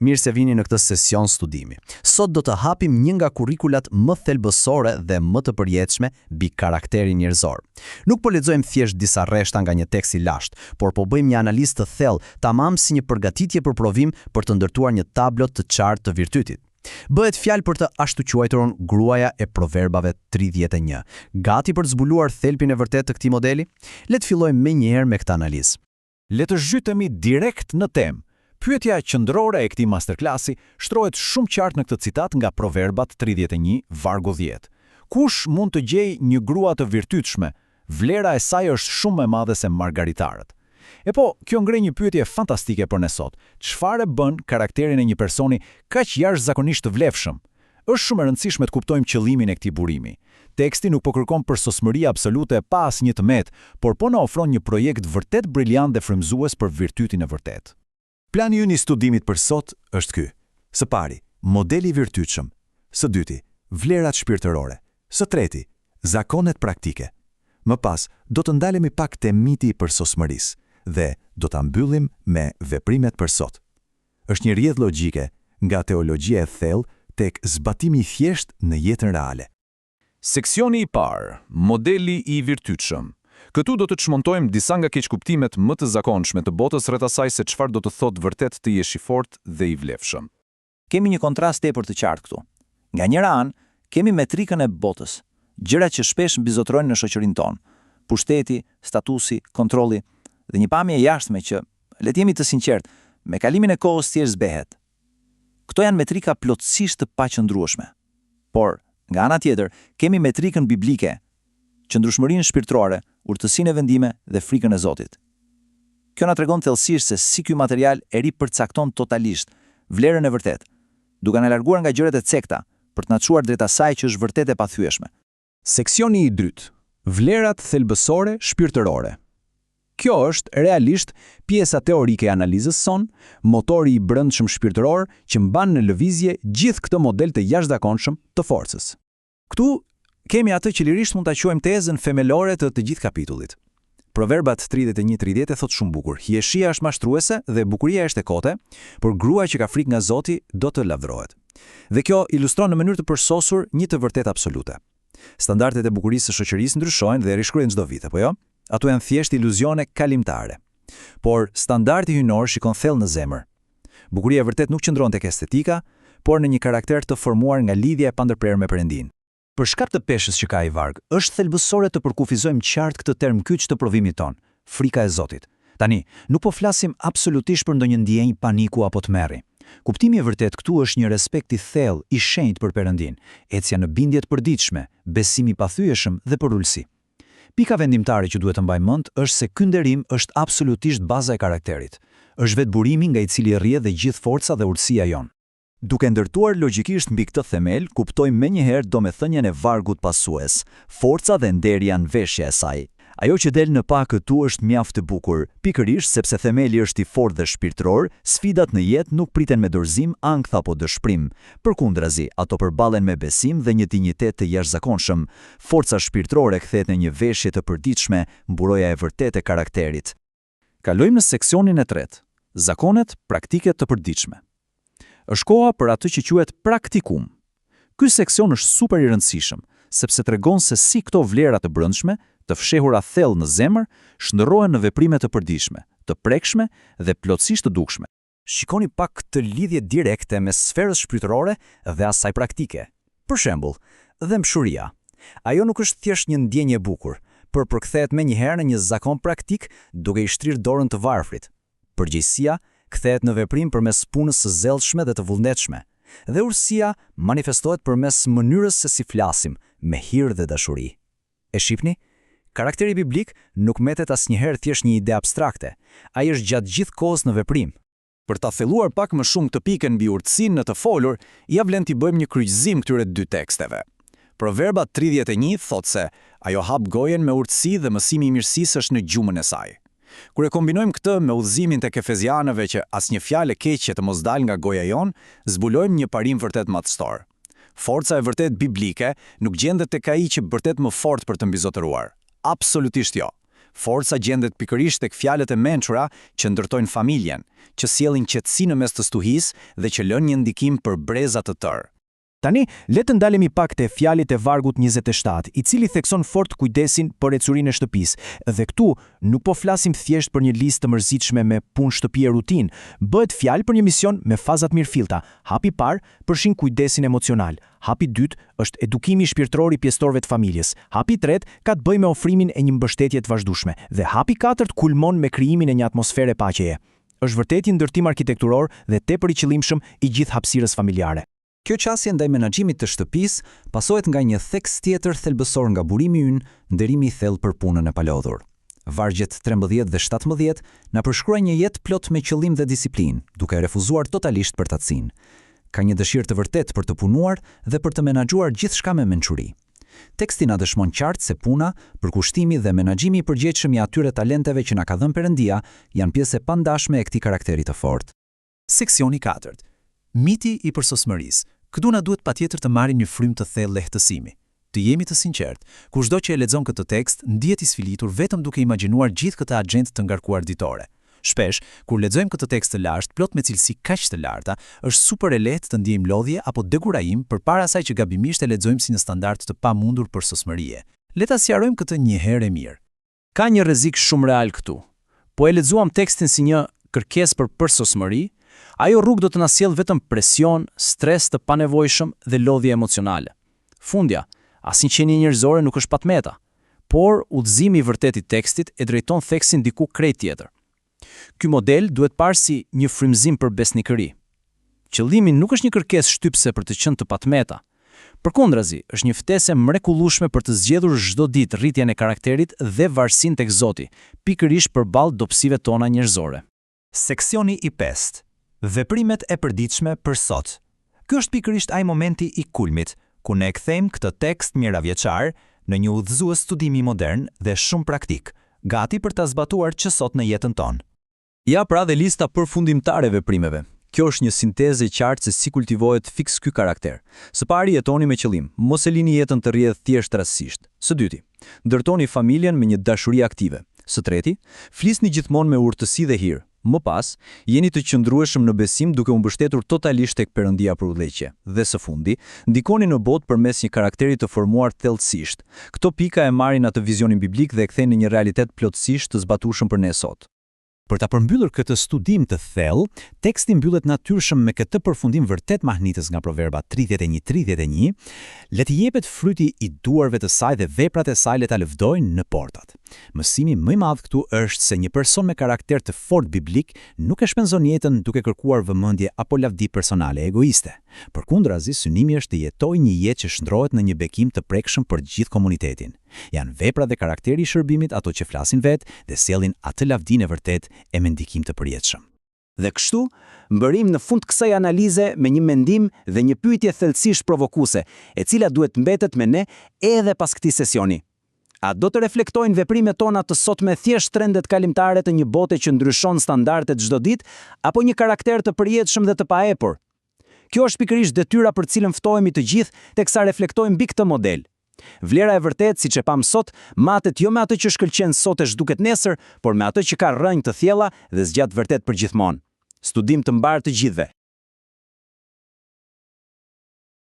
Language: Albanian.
Mirë se vini në këtë sesion studimi. Sot do të hapim një nga kurrikulat më thelbësore dhe më të përjetshme mbi karakterin njerëzor. Nuk po lexojmë thjesht disa rreshta nga një tekst i lashtë, por po bëjmë një analizë të thellë, tamam si një përgatitje për provim për të ndërtuar një tablot të qartë të virtytit. Bëhet fjalë për të ashtu quajturën gruaja e Proverbave 31. Gati për të zbuluar thelbin e vërtet të këtij modeli? Le të fillojmë menjëherë me këtë analizë. Le të zhytemi direkt në temë. Pyetja qendrore e këtij masterklasi shtrohet shumë qartë në këtë citat nga Proverbat 31, vargu 10. Kush mund të gjejë një grua të virtytshme? Vlera e saj është shumë më e madhe se margaritarët. E po, kjo ngre një pyetje fantastike për ne sot. Çfarë bën karakterin e një personi kaq jashtëzakonisht të vlefshëm? Është shumë e rëndësishme të kuptojmë qëllimin e këtij burimi. Teksti nuk po kërkon përsosmëri absolute pa asnjë tmet, por po na ofron një projekt vërtet briljant dhe frymëzues për virtytin e vërtetë. Plani ynë i studimit për sot është ky. Së pari, modeli i virtytshëm. Së dyti, vlerat shpirtërore. Së treti, zakonet praktike. Më pas, do të ndalemi pak te miti i përsosmërisë dhe do ta mbyllim me veprimet për sot. Është një rrjedhë logjike nga teologjia e thellë tek zbatimi i thjeshtë në jetën reale. Seksioni i parë, modeli i virtytshëm. Këtu do të çmontojmë disa nga keqkuptimet më të zakonshme të botës rreth asaj se çfarë do të thotë vërtet të jesh i fortë dhe i vlefshëm. Kemi një kontrast tepër të qartë këtu. Nga njëra anë, kemi metrikën e botës, gjërat që shpesh mbizotrojnë në shoqërinë tonë, pushteti, statusi, kontrolli dhe një pamje e jashtme që, le të jemi të sinqertë, me kalimin e kohës thjesht zbehet. Këto janë metrika plotësisht të paqëndrueshme. Por, nga ana tjetër, kemi metrikën biblike, qëndrueshmërinë shpirtërore, urtësinë e vendime dhe frikën e Zotit. Kjo na tregon thellësisht se si ky material e ripërcakton totalisht vlerën e vërtetë, duke na larguar nga gjërat e cekta për të na çuar drejt asaj që është vërtet e pathyeshme. Seksioni i dytë, vlerat thelbësore shpirtërore. Kjo është realisht pjesa teorike e analizës son, motori i brendshëm shpirtëror që mban në lëvizje gjithë këtë model të jashtëzakonshëm të forcës. Këtu kemi atë që lirisht mund ta quajmë tezën themelore të gjithë kapitullit. Proverbat 31:30 e thot shumë bukur: hieshia është mashtruese dhe bukuria është e kote, por grua që ka frikë nga Zoti do të lavdërohet. Dhe kjo ilustron në mënyrë të përsosur një të vërtetë absolute. Standardet e bukurisë së shoqërisë ndryshojnë dhe rishkruhen çdo vit, apo jo? Ato janë thjesht iluzione kalimtare. Por standardi hyjnor shikon thellë në zemër. Bukuria e vërtet nuk qëndron tek estetika, por në një karakter të formuar nga lidhja e pandërprerë me Perëndin. Për shkak të peshës që ka ai varg, është thelbësore të përkufizojmë qartë këtë term kyç të provimit ton, frika e Zotit. Tani, nuk po flasim absolutisht për ndonjë ndjenjë paniku apo tmerri. Kuptimi i vërtet këtu është një respekt i thellë, i shenjtë për Perëndin, ecja në bindje të përditshme, besim i pathyeshëm dhe për ulësi. Pika vendimtare që duhet të mbajmë mend është se ky nderim është absolutisht baza e karakterit. Është vetë burimi nga i cili rrjedh dhe gjithë forca dhe urtësia jon. Duke ndërtuar logjikisht mbi këtë themel, kuptojmë menjëherë domethënien e vargut pasues. Forca dhe nderi janë veshja e saj. Ajo që del në pa këtu është mjaft e bukur, pikërisht sepse themeli është i fortë dhe shpirtëror, sfidat në jetë nuk priten me dorëzim, ankth apo dëshpërim. Përkundrazi, ato përballen me besim dhe një dinjitet të jashtëzakonshëm. Forca shpirtërore kthehet në një veshje të përditshme, mburoja e vërtetë e karakterit. Kalojmë në seksionin e tretë, zakonet praktike të përditshme. Është koha për atë që quhet praktikum. Ky seksion është super i rëndësishëm, sepse tregon se si këto vlera të brendshme, të fshehura thellë në zemër, shndërrohen në veprime të përditshme, të prekshme dhe plotësisht të dukshme. Shikoni pak këtë lidhje direkte mes sferës shpirtërore dhe asaj praktike. Për shembull, dëmshuria. Ajo nuk është thjesht një ndjenjë e bukur, por përkthehet menjëherë në një zakon praktik duke i shtrirë dorën të varfrit. Përgjegjësia kthehet në veprim përmes punës së zellshme dhe të vullnetshme, dhe urësia manifestohet përmes mënyrës se si flasim, me hir dhe dashuri. E shihni? Karakteri biblik nuk mbetet asnjëherë thjesht një ide abstrakte, ai është gjatë gjithë kohës në veprim. Për ta thelluar pak më shumë të pikën mbi urtësinë në të folur, ja vlen t'i bëjmë një kryqëzim këtyre dy teksteve. Proverba 31 thotë se ajo hap gojen me urtësi dhe mësimi i mirësisë është në gjumën e saj. Kur e kombinojmë këtë me udhëzimin tek Efezianëve që asnjë fjalë e keqe të mos dalë nga goja jon, zbulojmë një parim vërtet madhështor. Forca e vërtet biblike nuk gjendet tek ai që vërtet më fort për të mbizotëruar. Absolutisht jo. Forca gjendet pikërisht tek fjalët e mençura që ndërtojnë familjen, që sjellin qetësi në mes të stuhisë dhe që lënë një ndikim për breza të tërë. Tani, le të ndalemi pak te fjalit e vargut 27, i cili thekson fort kujdesin për ecurinë e shtëpisë. Dhe këtu nuk po flasim thjesht për një listë të mërzitshme me punë shtëpi e rutinë, bëhet fjalë për një mision me fazat mirëfillta. Hapi i parë përfshin kujdesin emocional, hapi i dytë është edukimi shpirtëror i pjesëtorëve të familjes, hapi i tretë ka të bëjë me ofrimin e një mbështetje të vazhdueshme dhe hapi i katërt kulmon me krijimin e një atmosfere paqeje. Është vërtet një ndërtim arkitekturor dhe tepër i qëllimshëm i gjithë hapësirës familjare. Kjo qasje ndaj menaxhimit të shtëpisë pasohet nga një theks tjetër thelbësor nga burimi ynë, nderimi i thellë për punën e palodhur. Vargjet 13 dhe 17 na përshkruajnë një jetë plot me qëllim dhe disiplinë, duke refuzuar totalisht përtatësinë. Ka një dëshirë të vërtetë për të punuar dhe për të menaxhuar gjithçka me mençuri. Teksti na dëshmon qartë se puna, përkushtimi dhe menaxhimi i përgjegjshëm i atyre talenteve që na ka dhënë Perëndia janë pjesë e pandashme e këtij karakteri të fortë. Seksioni 4. Miti i përsosmërisë. Këtu na duhet patjetër të marrim një frymë të thellë lehtësimi. Të jemi të sinqertë, kushdo që e lexon këtë tekst ndihet i sfilitur vetëm duke imagjinuar gjithë këtë agjent të ngarkuar ditore. Shpesh, kur lexojmë këtë tekst të lashtë plot me cilësi kaq të larta, është super e lehtë të ndiejmë lodhje apo dekurajim përpara asaj që gabimisht e lexojmë si një standard të pamundur për sosmërie. Le ta sqarojmë këtë një herë e mirë. Ka një rrezik shumë real këtu. Po e lexuam tekstin si një kërkesë për përsosmëri, ajo rrugë do të na sjellë vetëm presion, stres të panevojshëm dhe lodhje emocionale. Fundja, asnjë qenie njerëzore nuk është patmeta, por udhëzimi i vërtetë i tekstit e drejton theksin diku krejt tjetër. Ky model duhet parë si një frymëzim për besnikëri. Qëllimi nuk është një kërkesë shtypse për të qenë të patmeta. Përkundrazi, është një ftesë mrekullueshme për të zgjedhur çdo ditë rritjen e karakterit dhe varësinë tek Zoti, pikërisht përballë dobësive tona njerëzore. Seksioni i 5. Veprimet e përditshme për sot. Ky është pikërisht ai momenti i kulmit, ku ne kthejmë këtë tekst mijëravjeçar në një udhëzues studimi modern dhe shumë praktik, gati për ta zbatuar që sot në jetën tonë. Ja pra dhe lista përfundimtare e veprimeve. Kjo është një sintezë e qartë se si kultivohet fiks ky karakter. Së pari jetoni me qëllim, mos e lini jetën të rrjedhë thjesht rastësisht. Së dyti, ndërtoni familjen me një dashuri aktive. Së treti, flisni gjithmonë me urtësi dhe hir. Më pas, jeni të qëndrueshëm në besim duke u mbështetur totalisht tek Perëndia për udhëheqje. Dhe së fundi, ndikoni në botë përmes një karakteri të formuar thellësisht. Këto pika e marrin atë vizionin biblik dhe e kthejnë në një realitet plotësisht të zbatueshëm për ne sot. Për ta përmbyllur këtë studim të thellë, teksti mbyllet natyrshëm me këtë përfundim vërtet mahnitës nga Proverba 31:31, le të jepet fryti i duarve të saj dhe veprat e saj le ta lëvdojnë në portat. Mësimi më i madh këtu është se një person me karakter të fortë biblik nuk e shpenzon jetën duke kërkuar vëmendje apo lavdi personale egoiste. Përkundrazi, synimi është të jetojë një jetë që shndrohet në një bekim të prekshëm për gjithë komunitetin. Janë veprat dhe karakteri i shërbimit ato që flasin vetë dhe sjellin atë lavdinë e vërtet e me ndikim të përjetshëm. Dhe kështu, mbërim në fund kësaj analize me një mendim dhe një pyetje thellësisht provokuese, e cila duhet mbetet me ne edhe pas këtij sesioni. A do të reflektojnë veprimet tona të sotme thjesht trendet kalimtare të një bote që ndryshon standardet çdo ditë, apo një karakter të përjetshëm dhe të paepur? Kjo është pikërisht detyra për cilën ftohemi të gjithë teksa reflektojmë mbi këtë model. Vlera e vërtet, siç e pam sot, matet jo me atë që shkëlqen sot e zhduket nesër, por me atë që ka rrënjë të thjella dhe zgjat vërtet për gjithmonë. Studim të mbar të gjithëve.